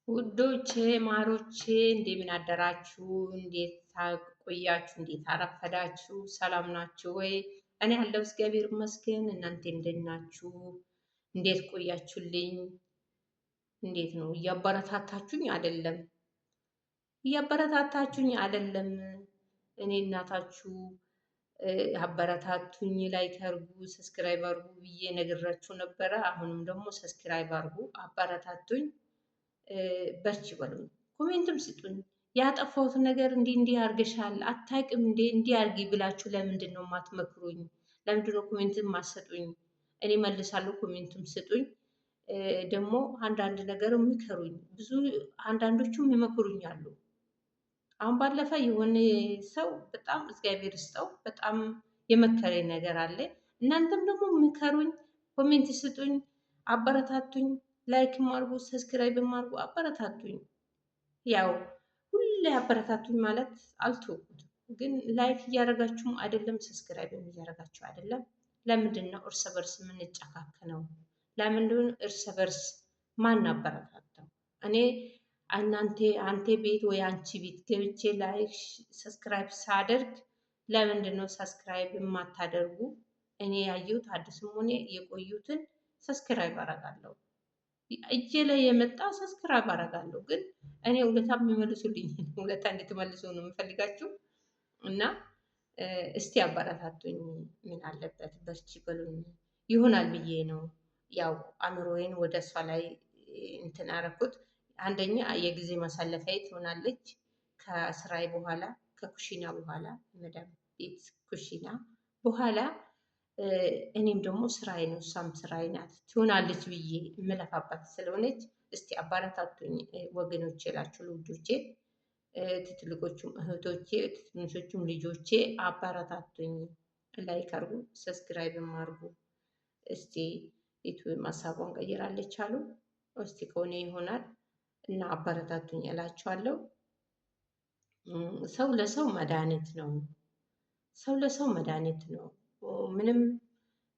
ውዶቼ ማሮቼ እንደምን አደራችሁ? እንዴት ቆያችሁ? እንዴት አረፈዳችሁ? ሰላም ናችሁ ወይ? እኔ ያለው እግዚአብሔር ይመስገን። እናንተ እንዴት ናችሁ? እንዴት ቆያችሁልኝ? እንዴት ነው? እያበረታታችሁኝ አይደለም? እያበረታታችሁኝ አይደለም? እኔ እናታችሁ አበረታቱኝ፣ ላይክ አድርጉ፣ ሰብስክራይብ አድርጉ ብዬ ነግራችሁ ነበረ። አሁንም ደግሞ ሰብስክራይብ አድርጉ፣ አበረታቱኝ። በርቺ በሉኝ፣ ኮሜንትም ስጡኝ። ያጠፋሁት ነገር እንዲህ አርገሻል አታውቅም እንዴ እንዲህ አርጊ ብላችሁ ለምንድን ነው የማትመክሩኝ? ለምንድን ነው ኮሜንትም የማትሰጡኝ? እኔ መልሳለሁ፣ ኮሜንትም ስጡኝ። ደግሞ አንዳንድ ነገር ምከሩኝ። ብዙ አንዳንዶቹም ይመክሩኛሉ። አሁን ባለፈ የሆነ ሰው በጣም እግዚአብሔር ይስጠው በጣም የመከረኝ ነገር አለ። እናንተም ደግሞ ምከሩኝ፣ ኮሜንት ስጡኝ፣ አበረታቱኝ። ላይክ ማርጉ፣ ሰብስክራይብ ማርጉ፣ አበረታቱኝ። ያው ሁሌ አበረታቱኝ ማለት አልተውኩትም፣ ግን ላይክ እያደረጋችሁም አይደለም፣ ሰብስክራይብ እያደረጋችሁ አይደለም። ለምንድን ነው እርስ በርስ የምንጨካከነው? ለምንድን ነው እርስ በርስ ማን አበረታታው? እኔ አንተ ቤት ወይ አንቺ ቤት ገብቼ ላይክ ሰብስክራይብ ሳደርግ ለምንድን ነው ሰብስክራይብ የማታደርጉ? እኔ ያየሁት አዲስም ሆነ የቆዩትን ሰብስክራይብ አደርጋለሁ። እጄ ላይ የመጣ ሰብስክራይብ አደርጋለሁ። ግን እኔ ውለታ የሚመልሱልኝ ውለታ እንድትመልሱ ነው የምፈልጋችሁ። እና እስቲ አበረታቱኝ። ምን አለበት በርቺ በሉኝ። ይሆናል ብዬ ነው ያው አእምሮዬን ወደ እሷ ላይ እንትን አደረኩት። አንደኛ የጊዜ ማሳለፊያ ትሆናለች። ከስራዬ በኋላ ከኩሽና በኋላ መዳም ቤት ኩሽና በኋላ እኔም ደግሞ ስራዬ ነው እሷም ስራዬ ናት ትሆናለች ብዬ የምለፋባት ስለሆነች እስቲ አባረታቱኝ ወገኖቼ እላችሁ ልጆቼ፣ ትልቆቹም እህቶቼ፣ ትንሾቹም ልጆቼ አባረታቱኝ። ላይክ አርጉ፣ ሰብስክራይብም አርጉ። እስቲ ዩቲዩብ ሀሳቧን ቀይራለች አሉ። እስቲ ከሆነ ይሆናል እና አበረታቱኝ እላችኋለሁ። ሰው ለሰው መድኃኒት ነው። ሰው ለሰው መድኃኒት ነው። ምንም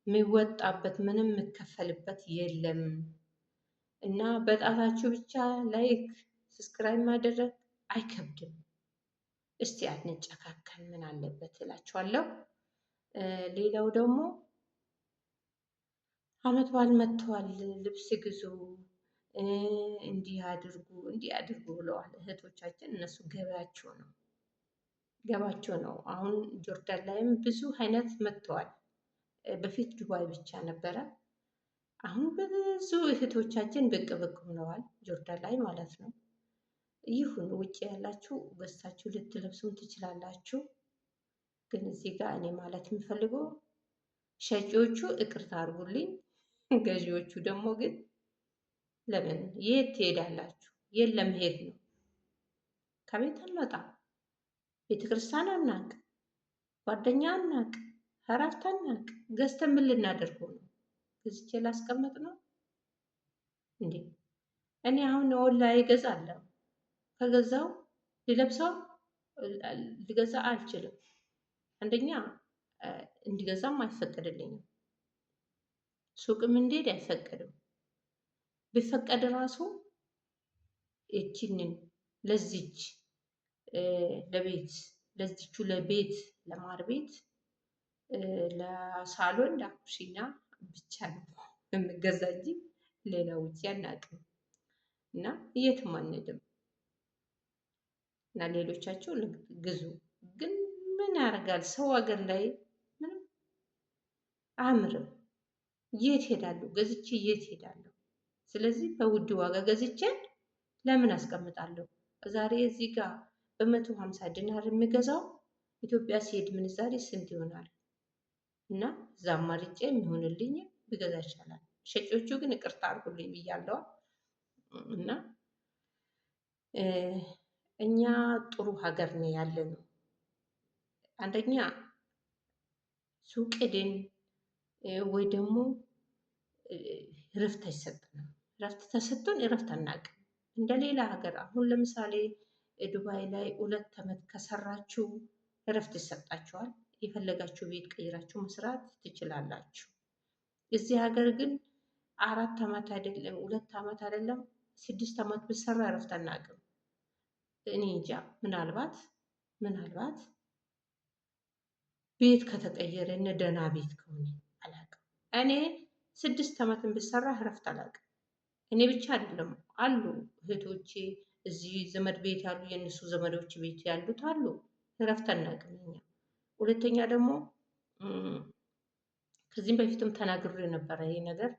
የሚወጣበት ምንም የሚከፈልበት የለም እና በጣታችሁ ብቻ ላይክ ሰብስክራይብ ማድረግ አይከብድም። እስቲ አንጨካከን ምን አለበት እላችኋለሁ። ሌላው ደግሞ አመት በዓል መጥተዋል፣ ልብስ ግዙ፣ እንዲህ አድርጉ ብለዋል እህቶቻችን። እነሱ ገባቸው ነው። አሁን ጆርዳን ላይም ብዙ አይነት መጥተዋል። በፊት ዱባይ ብቻ ነበረ። አሁን ብዙ እህቶቻችን ብቅ ብለዋል ጆርዳን ላይ ማለት ነው። ይሁን ውጭ ያላችሁ ገዝታችሁ ልትለብሱም ትችላላችሁ። ግን እዚህ ጋር እኔ ማለት የምፈልገው ሸጪዎቹ ይቅርታ አድርጉልኝ፣ ገዢዎቹ ደግሞ ግን ለምን የት ትሄዳላችሁ? የት ለመሄድ ነው? ከቤት አንወጣም፣ ቤተክርስቲያን አናቅ፣ ጓደኛ አናቅ፣ እረፍት አናቅ። ገዝተን ምን ልናደርገው ነው? ገዝቼ ላስቀምጥ ነው እንዴ? እኔ አሁን ኦንላይን እገዛለሁ። ከገዛው ልለብሰው ልገዛ አልችልም። አንደኛ እንዲገዛም አይፈቀድልኝም። ሱቅም እንዴት አይፈቀድም። ቢፈቀድ ራሱ እቺንን ለዚች ለዚቹ ለቤት ለማር ቤት ለሳሎን ለኩሽና ብቻ ነው የምገዛ እንጂ ሌላ ውጪ አናውቅም እና የትም አንሄድም። እና ሌሎቻችሁ ግዙ። ግን ምን ያደርጋል ሰው ሀገር ላይ ምንም አያምርም። የት ሄዳለሁ? ገዝቼ የት ሄዳለሁ? ስለዚህ በውድ ዋጋ ገዝቼ ለምን አስቀምጣለሁ? ዛሬ እዚህ ጋር በ150 ዲናር የሚገዛው ኢትዮጵያ ሲሄድ ምንዛሬ ስንት ይሆናል? እና እዛ አማርጬ የሚሆንልኝ ብገዛ ይቻላል። ሸጪዎቹ ግን ይቅርታ አድርጉልኝ ብያለሁ። እና እኛ ጥሩ ሀገር ነው ያለነው። አንደኛ ሱቅ ሄደን ወይ ደግሞ እረፍት አይሰጠንም። እረፍት ተሰጥቶን እረፍት አናውቅም። እንደ ሌላ ሀገር አሁን ለምሳሌ ዱባይ ላይ 2 ዓመት ከሰራችሁ እረፍት ይሰጣችኋል። የፈለጋችሁ ቤት ቀይራችሁ መስራት ትችላላችሁ። እዚህ ሀገር ግን 4 ዓመት አይደለም 2 ዓመት አይደለም 6 ዓመት ብሰራ እረፍት አናውቅም። እኔ እንጃ ምናልባት ቤት ከተቀየረ እነ ደህና ቤት ከሆነ አላውቅም። እኔ 6 ዓመትን ብሰራ እረፍት አላውቅም። እኔ ብቻ አይደለም አሉ እህቶቼ እዚህ ዘመድ ቤት ያሉ የእነሱ ዘመዶች ቤት ያሉት አሉ። እረፍት አናውቅም እኛ። ሁለተኛ ደግሞ ከዚህም በፊትም ተናግሬ ነበረ ይሄ ነገር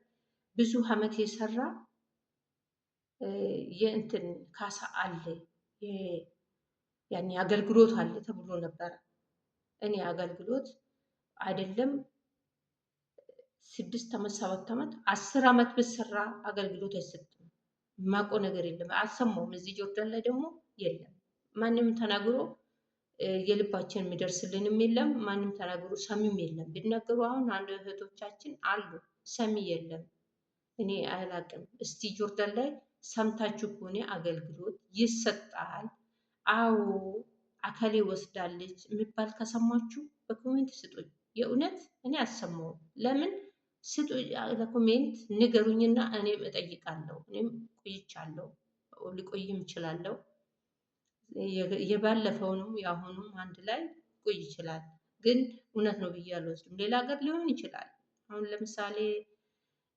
ብዙ ዓመት የሰራ የእንትን ካሳ አለ ያኔ አገልግሎት አለ ተብሎ ነበረ። እኔ አገልግሎት አይደለም 6 ዓመት 7 ዓመት 10 ዓመት ብሰራ አገልግሎት አይሰጥም። የማውቀው ነገር የለም፣ አልሰማውም። እዚህ ጆርዳን ላይ ደግሞ የለም። ማንም ተናግሮ የልባችን የሚደርስልንም የለም። ማንም ተናግሮ ሰሚም የለም። ቢናገሩ አሁን አንድ እህቶቻችን አሉ ሰሚ የለም። እኔ አላቅም። እስቲ ጆርዳን ላይ ሰምታችሁ ከሆነ አገልግሎት ይሰጣል፣ አዎ አካሌ ወስዳለች የሚባል ከሰማችሁ በኮሜንት ስጡኝ። የእውነት እኔ አልሰማውም። ለምን ስጡ? ለኮሜንት ንገሩኝና እኔም እጠይቃለሁ። እኔም ቆይቻለሁ፣ ሊቆይም እችላለሁ። የባለፈውንም የአሁኑም አንድ ላይ ቆይ ይችላል። ግን እውነት ነው ብዬ አልወስድም። ሌላ ሀገር ሊሆን ይችላል። አሁን ለምሳሌ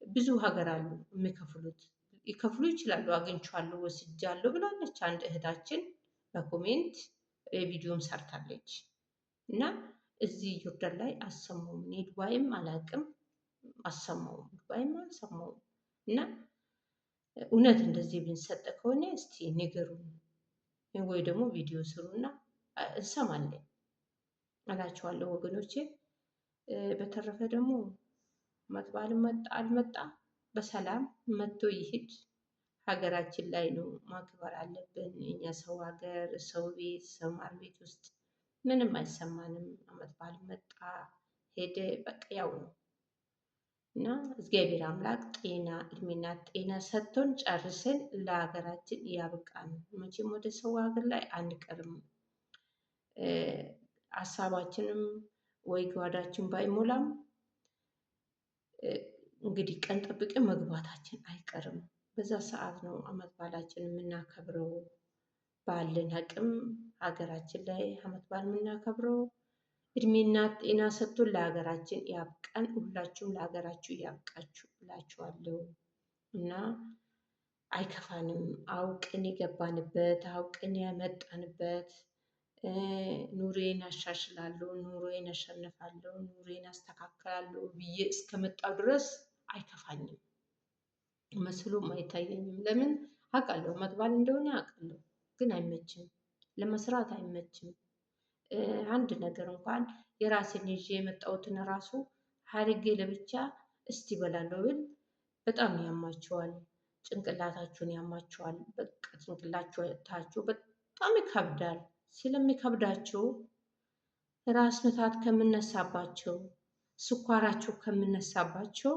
ብዙ ሀገር አሉ የሚከፍሉት፣ ይከፍሉ ይችላሉ። አግኝቻለሁ ወስጃለሁ ብላለች አንድ እህታችን በኮሜንት ቪዲዮም ሰርታለች። እና እዚህ ጆርዳን ላይ አሰማውም። እኔ ዱባይም አላቅም አሰማውም፣ ዱባይም አልሰማውም። እና እውነት እንደዚህ ብንሰጠ ከሆነ እስቲ ንገሩን፣ ወይ ደግሞ ቪዲዮ ስሩና እንሰማለን እላቸዋለሁ ወገኖቼ። በተረፈ ደግሞ ዓመት በዓል መጣ አልመጣ በሰላም መጥቶ ይሂድ። ሀገራችን ላይ ነው ማክበር አለብን። እኛ ሰው ሀገር፣ ሰው ቤት፣ ሰው ማር ቤት ውስጥ ምንም አይሰማንም። ዓመት በዓል መጣ ሄደ በቃ ያው ነው እና እግዚአብሔር አምላክ ጤና እድሜና ጤና ሰጥቶን ጨርሰን ለሀገራችን ያብቃን። መቼም ወደ ሰው ሀገር ላይ አንቀርም። ሀሳባችንም ወይ ጓዳችን ባይሞላም እንግዲህ ቀን ጠብቀን መግባታችን አይቀርም። በዛ ሰዓት ነው ዓመት በዓላችን የምናከብረው። ባለን አቅም ሀገራችን ላይ ዓመት በዓል የምናከብረው። እድሜና ጤና ሰጥቶን ለሀገራችን ያብቃን። ሁላችሁም ለሀገራችሁ ያብቃችሁ እላችኋለሁ እና አይከፋንም። አውቅን የገባንበት አውቅን ያመጣንበት ኑሬን አሻሽላለሁ፣ ኑሮዬን አሸንፋለሁ፣ ኑሮዬን አስተካክላለሁ ብዬ እስከመጣው ድረስ አይከፋኝም፣ መስሎም አይታየኝም። ለምን አውቃለሁ ዓመት በዓል እንደሆነ አውቃለሁ፣ ግን አይመችም፣ ለመስራት አይመችም። አንድ ነገር እንኳን የራሴን ይዤ የመጣሁትን ራሱ ሀሪጌ ለብቻ እስቲ በላለሁ ብል በጣም ያማቸዋል፣ ጭንቅላታችሁን ያማቸዋል። በቃ ጭንቅላታችሁ በጣም ይከብዳል። ስለሚከብዳቸው ራስ ምታት ከምነሳባቸው፣ ስኳራቸው ከምነሳባቸው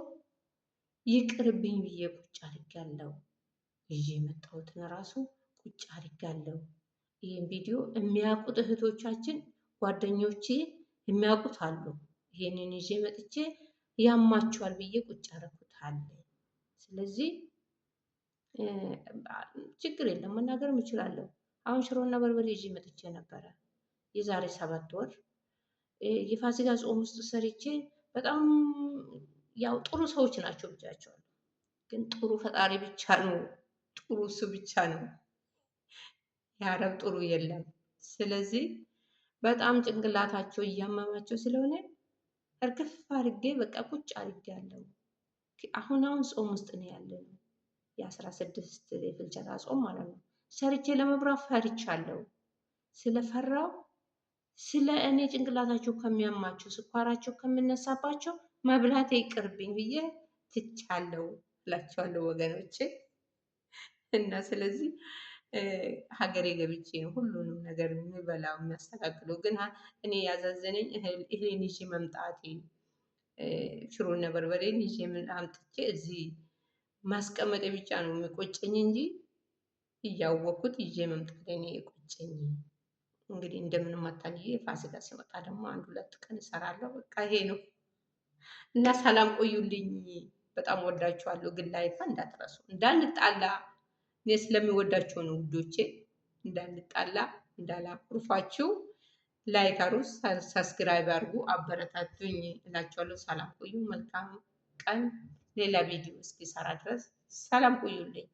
ይቅርብኝ ብዬ ቁጭ አድርጋለሁ። ይዤ የመጣሁትን ራሱ ቁጭ አድርጋለሁ። ይህን ቪዲዮ የሚያውቁት እህቶቻችን ጓደኞቼ የሚያውቁት አሉ። ይሄንን ይዤ መጥቼ ያማቸዋል ብዬ ቁጭ አደረኩታል። ስለዚህ ችግር የለም መናገርም እችላለሁ። አሁን ሽሮና በርበሬ ይዤ መጥቼ ነበረ የዛሬ 7 ወር የፋሲካ ጾም ውስጥ ሰርቼ በጣም ያው ጥሩ ሰዎች ናቸው ብቻቸዋል። ግን ጥሩ ፈጣሪ ብቻ ነው፣ ጥሩ እሱ ብቻ ነው። የአረብ ጥሩ የለም። ስለዚህ በጣም ጭንቅላታቸው እያመማቸው ስለሆነ እርግፍ አድርጌ በቃ ቁጭ አድርጌያለሁ። አሁን ጾም ውስጥ ነው ያለነው፣ የ16 የፍልሰታ ጾም ማለት ነው። ሰርቼ ለመብራት ፈርቻለሁ። ስለፈራው ስለ እኔ ጭንቅላታቸው ከሚያማቸው፣ ስኳራቸው ከምነሳባቸው መብላት ይቅርብኝ ብዬ ትቻለሁ እላቸዋለሁ ወገኖቼ። እና ስለዚህ ሀገሬ ገብቼ ነው ሁሉንም ነገር የሚበላው የሚያስተካክለው። ግን እኔ ያዛዘነኝ እህሌን ይዤ መምጣቴ፣ ሽሮና በርበሬን ይዤ አምጥቼ እዚህ ማስቀመጤ ብቻ ነው የሚቆጨኝ እንጂ እያወቅኩት ይዤ መምጣቴ ነው የቆጨኝ። እንግዲህ እንደምንም አታልዬ ፋሲካ ሲመጣ ደግሞ 1-2 ቀን እሰራለሁ። በቃ ይሄ ነው እና ሰላም ቆዩልኝ። በጣም ወዳችኋለሁ። ግን ላይክ እንዳትረሱ እንዳንጣላ እኔ ስለሚወዳቸው ነው ውዶቼ፣ እንዳንጣላ እንዳላኩርፋችሁ። ላይክ አሩ፣ ሰብስክራይብ አድርጉ፣ አበረታቱኝ እላችኋለሁ። ሰላም ቆዩ። መልካም ቀን። ሌላ ቪዲዮ እስኪሰራ ድረስ ሰላም ቆዩልኝ።